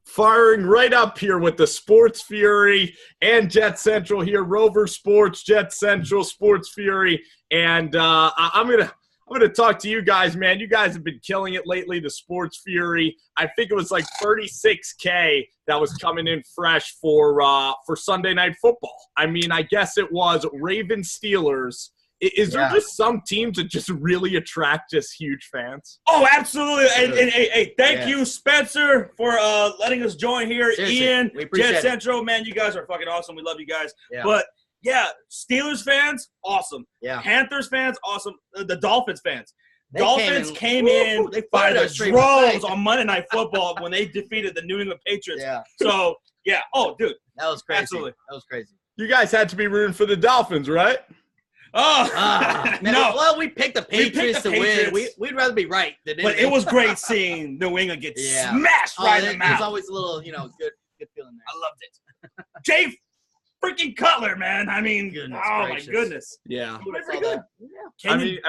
firing right up here with the Sports Fury and Jetscentral here. Rover Sports, Jetscentral, Sports Fury. And I'm gonna talk to you guys, man. You guys have been killing it lately, the Sports Fury. I think it was like 36K that was coming in fresh for Sunday Night Football. I mean, I guess it was Ravens Steelers. Is there just some teams that just really attract just huge fans? Oh, absolutely. And thank you, Spencer, for letting us join here. Seriously, Ian, Jetscentral, man, you guys are fucking awesome. We love you guys. Yeah. But, yeah, Steelers fans, awesome. Yeah. Panthers fans, awesome. The Dolphins fans. They came in they by fired the us straight droves back. on Monday Night Football when they defeated the New England Patriots. Yeah. So, yeah. Oh, dude. That was crazy. Absolutely. That was crazy. You guys had to be rooting for the Dolphins, right? Oh, Man, no. Well, we picked the Patriots to win. Patriots. We'd rather be right than But it was great seeing New England get Yeah. smashed right in the There's mouth. always a little, good feeling there. I loved it. Jay freaking Cutler, man. I mean, Goodness oh gracious. my goodness. Yeah. When I Pretty saw good. that, I mean,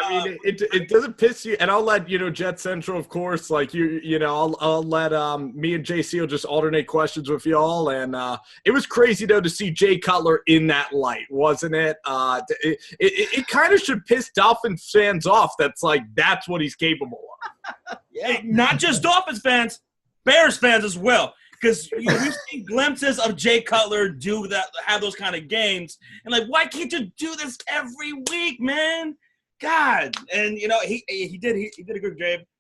it doesn't piss you, and I'll let Jetscentral, of course. Like I'll let me and JC will just alternate questions with y'all, and it was crazy though to see Jay Cutler in that light, wasn't it? It kind of should piss Dolphins fans off. That's what he's capable of. Yeah. Not just Dolphins fans, Bears fans as well. Because we've seen glimpses of Jay Cutler have those kind of games, and why can't you do this every week, man? God, and he did a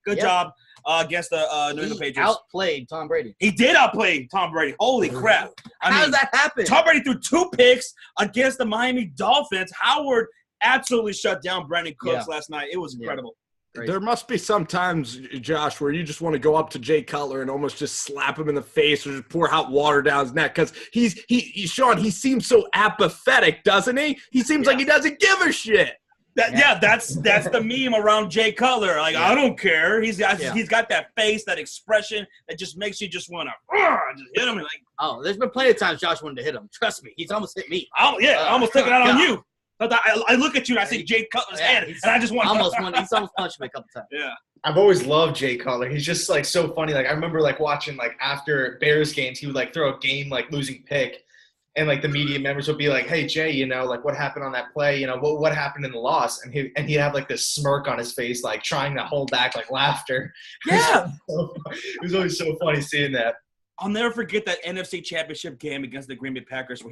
good job against the New England Patriots. Outplayed Tom Brady. He did outplay Tom Brady. Holy crap! How does that happen? Tom Brady threw 2 picks against the Miami Dolphins. Howard absolutely shut down Brandon Cooks last night. It was incredible. Crazy. There must be some times, Josh, where you just want to go up to Jay Cutler and almost just slap him in the face or just pour hot water down his neck because Shawn, he seems so apathetic, doesn't he? He seems like he doesn't give a shit. That's the meme around Jay Cutler. I don't care. He's got that face, that expression that just makes you just want to just hit him. There's been plenty of times Josh wanted to hit him. Trust me, he's almost hit me. I almost took it out on you. I look at you and I see Jay Cutler's head, and I just want to. He's almost punched me a couple times. Yeah. I've always loved Jay Cutler. He's just so funny. I remember watching after Bears games, he would throw a game losing pick, and the media members would be like, "Hey Jay, what happened on that play? What happened in the loss?" And he'd have this smirk on his face, trying to hold back laughter. Yeah. It was always so funny seeing that. I'll never forget that NFC Championship game against the Green Bay Packers,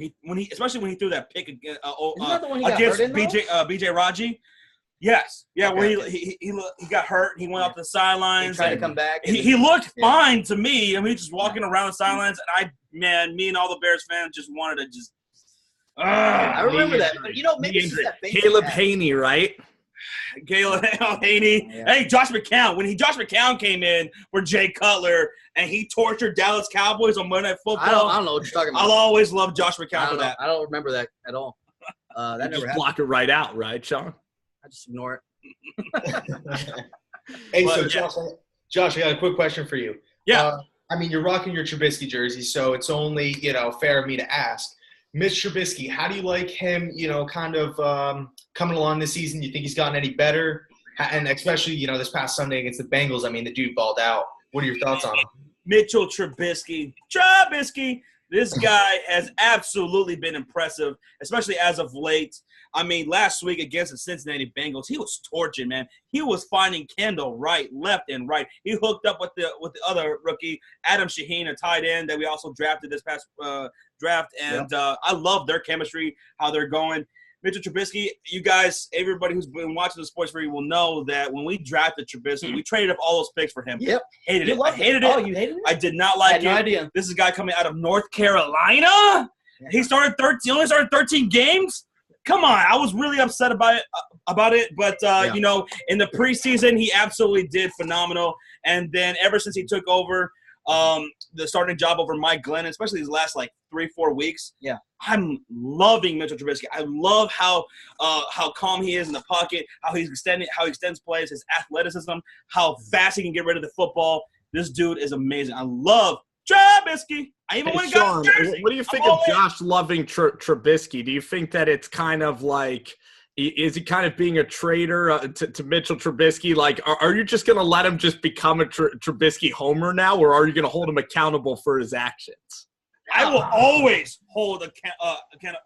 especially when he threw that pick against BJ Raji. Yes, yeah, where he got hurt. He went off the sidelines. He tried to come back. He looked fine to me. I mean, just walking around the sidelines, and me and all the Bears fans just wanted to just. I remember that. But maybe it's just that face. Caleb Haney, right? Caleb Haney. Yeah. Hey, Josh McCown. Josh McCown came in for Jay Cutler and he tortured Dallas Cowboys on Monday Night Football. I don't know what you're talking about. I'll always love Josh McCown for that. I don't remember that at all. That never just happened. block it right out, right, Shawn? I just ignore it. Hey, Josh, I got a quick question for you. Yeah. You're rocking your Trubisky jersey, so it's only, fair of me to ask. Mitch Trubisky, how do you like him, kind of coming along this season? You think he's gotten any better? And especially, this past Sunday against the Bengals, the dude balled out. What are your thoughts on him? Mitchell Trubisky. This guy has absolutely been impressive, especially as of late. Last week against the Cincinnati Bengals, he was torching, man. He was finding Kendall right, left, and right. He hooked up with the other rookie, Adam Shaheen, a tight end that we also drafted this past draft. And I love their chemistry, how they're going. Mitchell Trubisky, you guys, everybody who's been watching the Sports Free will know that when we drafted Trubisky, we traded up all those picks for him. Yep. Hated it. I hated it. Oh, you hated it? I did not like it. I had no idea. This is a guy coming out of North Carolina. Yeah. He only started 13 games. Come on, I was really upset about it. But in the preseason, he absolutely did phenomenal. And then ever since he took over the starting job over Mike Glennon, especially these last 3-4 weeks, I'm loving Mitchell Trubisky. I love how calm he is in the pocket, how he extends plays, his athleticism, how fast he can get rid of the football. This dude is amazing. I love Trubisky. I even want to go. What do you think of Josh loving Trubisky? Do you think that it's kind of Is he kind of being a traitor to Mitchell Trubisky? Like, are you just going to let him just become a Trubisky homer now, or are you going to hold him accountable for his actions? I will always hold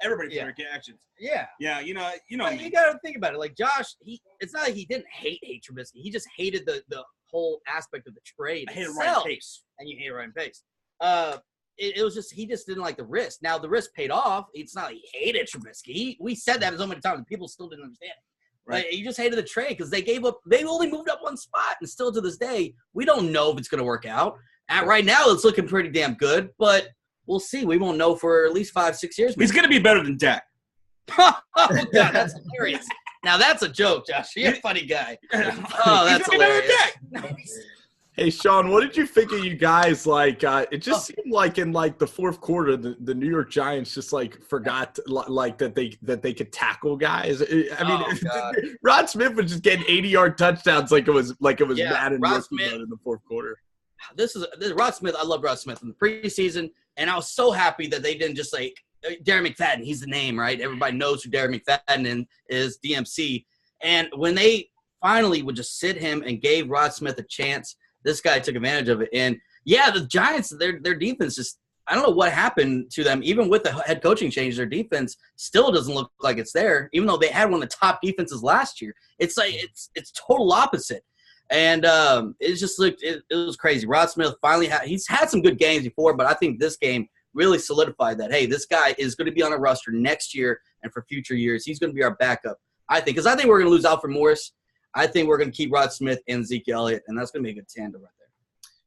everybody for their actions. Yeah. Yeah, you know. You got to think about it. Like Josh, it's not like he didn't hate Trubisky. He just hated the whole aspect of the trade. I hated itself. Ryan Pace. And you hate Ryan Pace. It was just he just didn't like the risk. Now the risk paid off. It's not like he hated Trubisky. We said that so many times, and people still didn't understand it. Right? Like, he just hated the trade because they gave up. They only moved up one spot, and still to this day, we don't know if it's going to work out. Right now, it's looking pretty damn good, but we'll see. We won't know for at least 5-6 years. He's going to be better than Dak. Oh God, that's hilarious. Now that's a joke, Josh. You're a funny guy. Oh, that's hilarious. Hey, Shawn, what did you think of you guys? Like, it just seemed like in like the fourth quarter, the New York Giants just like forgot like that they could tackle guys. I mean, Rod Smith was just getting 80-yard touchdowns like it was Madden rookie mode in the fourth quarter. This is Rod Smith. I love Rod Smith in the preseason, and I was so happy that they didn't just like Darren McFadden. He's the name, right? Everybody knows who Darren McFadden is, DMC. And when they finally would just sit him and gave Rod Smith a chance, this guy took advantage of it. And, yeah, the Giants, their defense just – I don't know what happened to them. Even with the head coaching change, their defense still doesn't look like it's there, even though they had one of the top defenses last year. It's like it's total opposite. And it just looked – it was crazy. Rod Smith finally he's had some good games before, but I think this game really solidified that, hey, this guy is going to be on a roster next year and for future years. He's going to be our backup, I think. Because I think we're going to lose Alfred Morris. I think we're going to keep Rod Smith and Zeke Elliott, and that's going to be a good tandem right there.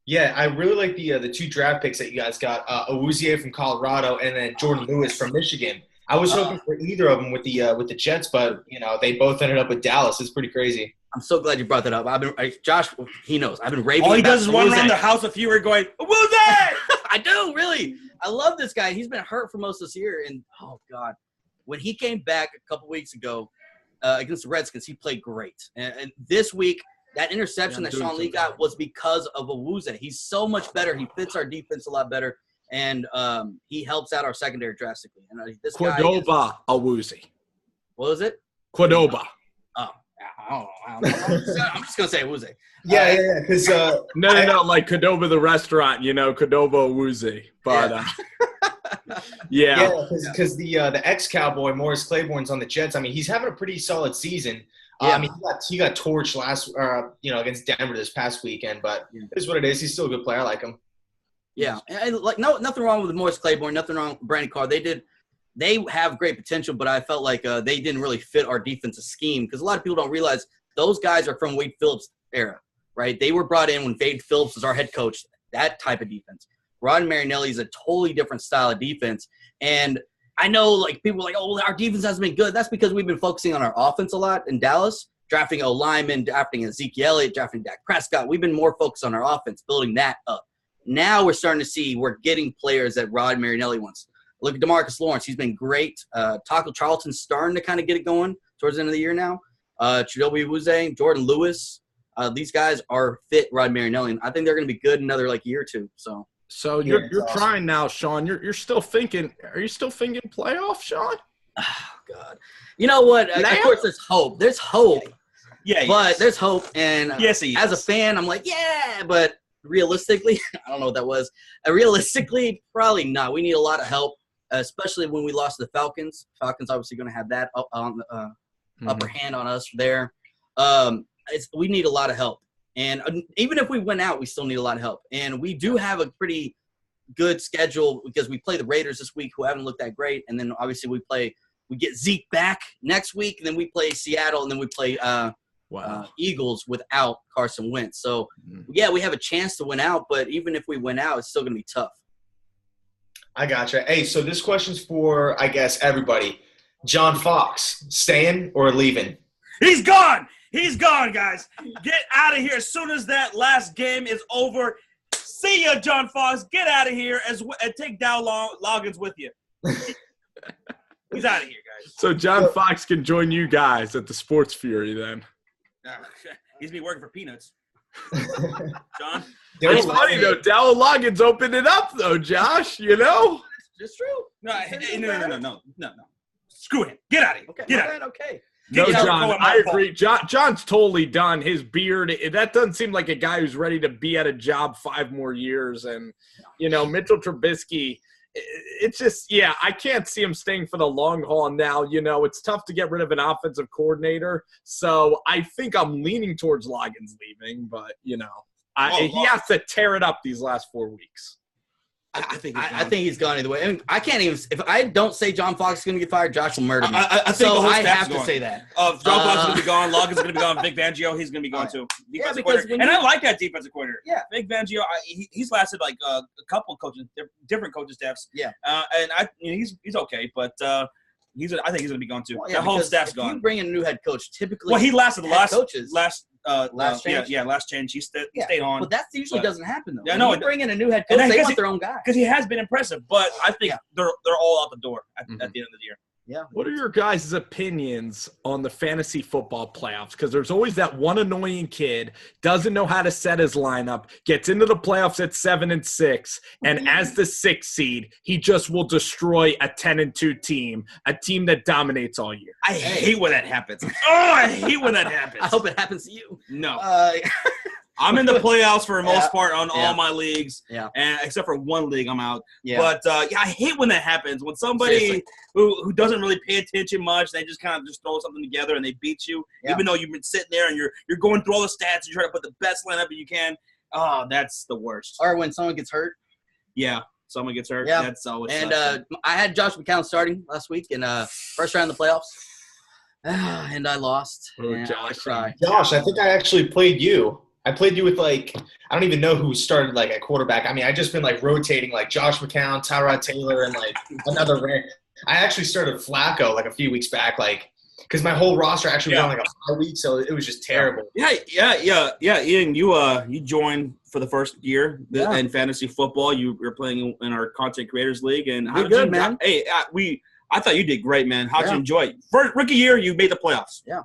Yeah, I really like the two draft picks that you guys got, Awuzie from Colorado and then Jordan Lewis from Michigan. I was hoping for either of them with the Jets, but they both ended up with Dallas. It's pretty crazy. I'm so glad you brought that up. Josh, he knows. I've been raving. All he does is run around the house with you going, Awuzie! I do, really. I love this guy. He's been hurt for most of this year, and oh God, when he came back a couple weeks ago against the Redskins, he played great. And this week, that interception that Shawn Lee got was because of Awuzie. He's so much better. He fits our defense a lot better, and he helps out our secondary drastically. And this Cordoba Awuzie. What was it? Cordoba. Oh, I don't know. I'm just gonna say Awuzie. Yeah. Because no, like Cordoba the restaurant, Cordoba Awuzie. But because the ex-Cowboy Morris Claiborne's on the Jets. I mean, he's having a pretty solid season. I mean, he got torched last, against Denver this past weekend. But it is what it is. He's still a good player. I like him. Yeah, and nothing wrong with Morris Claiborne. Nothing wrong with Brandon Carr. They have great potential, but I felt like they didn't really fit our defensive scheme because a lot of people don't realize those guys are from Wade Phillips' era, right? They were brought in when Wade Phillips was our head coach. That type of defense. Rod Marinelli is a totally different style of defense, and I know like people are like, oh, our defense hasn't been good. That's because we've been focusing on our offense a lot in Dallas, drafting O lineman, drafting Ezekiel Elliott, drafting Dak Prescott. We've been more focused on our offense, building that up. Now we're starting to see we're getting players that Rod Marinelli wants. Look at DeMarcus Lawrence. He's been great. Taco Charlton's starting to kind of get it going towards the end of the year now. Chidobe Awuzie, Jordan Lewis. These guys are fit Rod Marinelli, and I think they're going to be good another year or two. So you're awesome. Trying now, Shawn. You're still thinking. Are you still thinking playoff, Shawn? Oh God. You know what? Of course, there's hope. There's hope. Yeah. But there's hope, and yes, as a fan, I'm like, yeah, but realistically, I don't know what that was. Realistically, probably not. We need a lot of help, especially when we lost to the Falcons. Falcons obviously going to have that upper hand on us there. We need a lot of help. And even if we win out, we still need a lot of help. And we do have a pretty good schedule because we play the Raiders this week who haven't looked that great. And then obviously we get Zeke back next week. And then we play Seattle. And then we play Eagles without Carson Wentz. So, yeah, we have a chance to win out. But even if we win out, it's still going to be tough. I gotcha. Hey, so this question's for, I guess, everybody. John Fox, staying or leaving? He's gone. He's gone, guys. Get out of here as soon as that last game is over. See ya, John Fox. Get out of here and take down Loggins with you. He's out of here, guys. So John Fox can join you guys at the Sports Fury then. He's be working for peanuts. John? It's funny, though. Dowell Loggins opened it up, though, Josh, It's true. No. Screw him. Get out of here. Okay. Get out of here. Okay. No, Yeah, John, I agree. John's totally done. His beard, that doesn't seem like a guy who's ready to be at a job 5 more years. And, Mitchell Trubisky, it's just, I can't see him staying for the long haul now. It's tough to get rid of an offensive coordinator. So I think I'm leaning towards Loggins leaving, but, he has to tear it up these last 4 weeks. I think he's gone either way. I mean, I can't even – if I don't say John Fox is going to get fired, Josh will murder me. I think so I have to say that. John Fox is going to be gone. Logan's going to be gone. Vic Fangio, he's going to be gone too. Defensive coordinator. And I like that defensive coordinator. Yeah. Vic Fangio, he's lasted like a couple of coaches, different coaching staffs. Yeah. And he's okay, but I think he's going to be gone too. Well, that whole staff's gone. If you bring in a new head coach, typically – well, he lasted the last change. last change. He stayed on. But that usually doesn't happen though. Yeah, no. You bring in a new head coach, they want their own guy. Because he has been impressive, but I think they're all out the door at the end of the year. Yeah. What are your guys' opinions on the fantasy football playoffs? Because there's always that one annoying kid, doesn't know how to set his lineup, gets into the playoffs at 7-6, and as the 6th seed, he just will destroy a 10-2 team, a team that dominates all year. I hate when that happens. I hate when that happens. I hope it happens to you. No. I'm in the playoffs for the most part on all my leagues, and except for one league I'm out. Yeah. But, I hate when that happens. When somebody who doesn't really pay attention much, they just kind of just throw something together and they beat you, even though you've been sitting there and you're going through all the stats and you're trying to put the best lineup that you can. Oh, that's the worst. Or when someone gets hurt. Yeah, someone gets hurt. Yeah. That's always And I had Josh McCown starting last week in first round of the playoffs. And I lost. Oh, Josh. Josh, I think I actually played you. I played you with, I don't even know who started, at quarterback. I mean, I just been, rotating, Josh McCown, Tyrod Taylor, and, another rare. I actually started Flacco, a few weeks back, because my whole roster actually was on, a bye week, so it was just terrible. Yeah. Ian, you joined for the first year in fantasy football. You were playing in our Content Creators League. And how did you, man? Hey, I thought you did great, man. How'd you enjoy it? First rookie year, you made the playoffs. Yeah.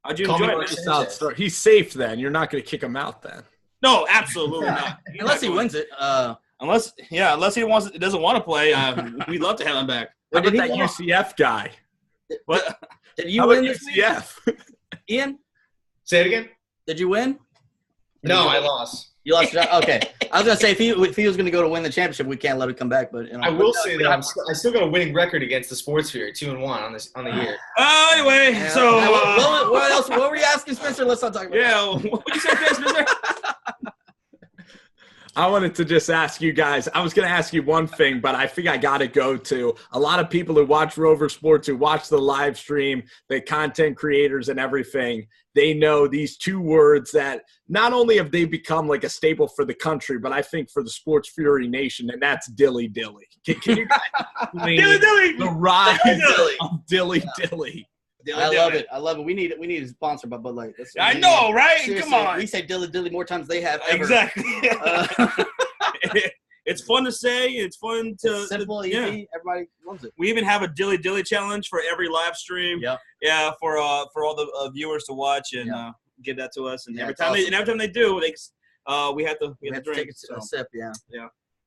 How'd you enjoy it? He's safe then. You're not going to kick him out then. No, absolutely not. Unless he wins it. Unless he doesn't want to play. We'd love to have him back. How about that UCF guy? What? Did you win UCF? Ian? Say it again? Did you win? No, I lost. You lost? Okay. I was going to say, if he was going to go to win the championship, we can't let him come back. But I will say that I still got a winning record against the Sports Fury, 2-1 on the year. Anyway, so what else? What were you asking, Spencer? Let's not talk about that. What did you say, Spencer? I wanted to just ask you guys. I was going to ask you one thing, but I think I got to go to a lot of people who watch Rover Sports, who watch the live stream, the content creators and everything. They know these 2 words that not only have they become a staple for the country, but I think for the Sports Fury Nation, and that's Dilly. Can you guys explain the rise of Dilly? I love it. We need a sponsor by Bud Light. I know, right? Seriously, Come on. We say Dilly more times than they have ever. Exactly. It's fun to say. It's fun to – simple, easy. Everybody loves it. We even have a Dilly challenge for every live stream. Yep. Yeah, for all the viewers to watch and give that to us. And every time they do, we have to drink. Take a sip. Yeah.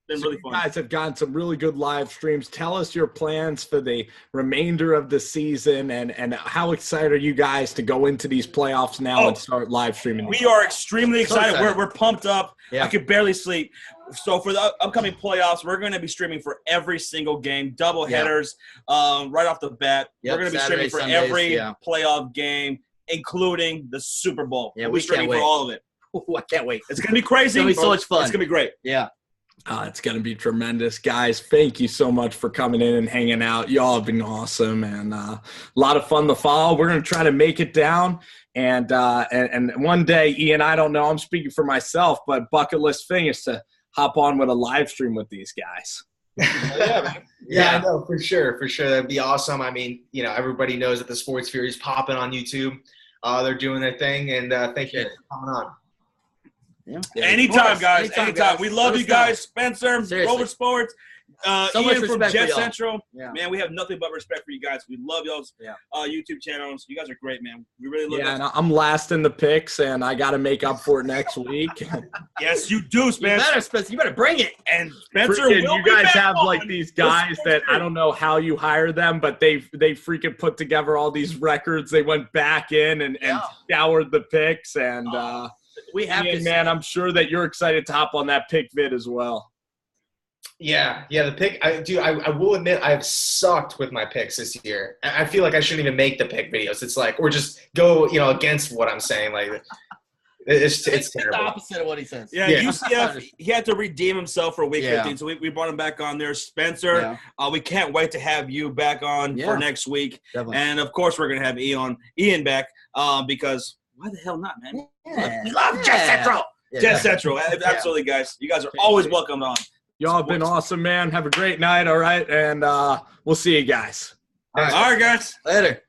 Been really fun. You guys have gotten some really good live streams. Tell us your plans for the remainder of the season and how excited are you guys to go into these playoffs now and start live streaming? We are extremely excited. We're pumped up. Yeah. I could barely sleep. So for the upcoming playoffs, we're going to be streaming for every single game, double headers right off the bat. Yep. We're going to be streaming for every playoff game, including the Super Bowl. Yeah, we'll be streaming for all of it. Ooh, I can't wait. It's going to be crazy. It's going to be so much fun. It's going to be great. Yeah. It's going to be tremendous. Guys, thank you so much for coming in and hanging out. Y'all have been awesome and a lot of fun to follow. We're going to try to make it down. And one day, Ian, I don't know, I'm speaking for myself, but bucket list thing is to hop on with a live stream with these guys. Yeah, I know, for sure. That'd be awesome. I mean, everybody knows that the Sports Fury is popping on YouTube. They're doing their thing, and thank you for coming on. Yeah. Anytime, guys. Anytime. We love you guys. Spencer, Seriously. Rover Sports. So much Ian from respect for Jet y'all. Central. Yeah. Man, we have nothing but respect for you guys. We love y'all's YouTube channels. You guys are great, man. We really love and I'm last in the picks, and I got to make up for it next week. Yes, you do, Spencer. Spencer. You better bring it. And Spencer Freaking, will you be guys back have on like these the guys Sports that I Grid. don't know how you hire them, but they freaking put together all these records. They went back in and scoured the picks, and We have Ian, to. man, I'm sure that you're excited to hop on that pick vid as well. Yeah, the pick. I will admit I've sucked with my picks this year. I feel like I shouldn't even make the pick videos. It's like, or just go, against what I'm saying. Like, it's terrible. the opposite of what he says. Yeah, UCF, he had to redeem himself for week 15, so we brought him back on there. Spencer, we can't wait to have you back on for next week. Definitely. And, of course, we're going to have Ian back because why the hell not, man? Yeah. We love Jet Central. Yeah, Jet Central. Absolutely, guys. You guys are always welcome on. Y'all have been awesome, man. Have a great night, all right? And we'll see you guys. All right, guys. Later.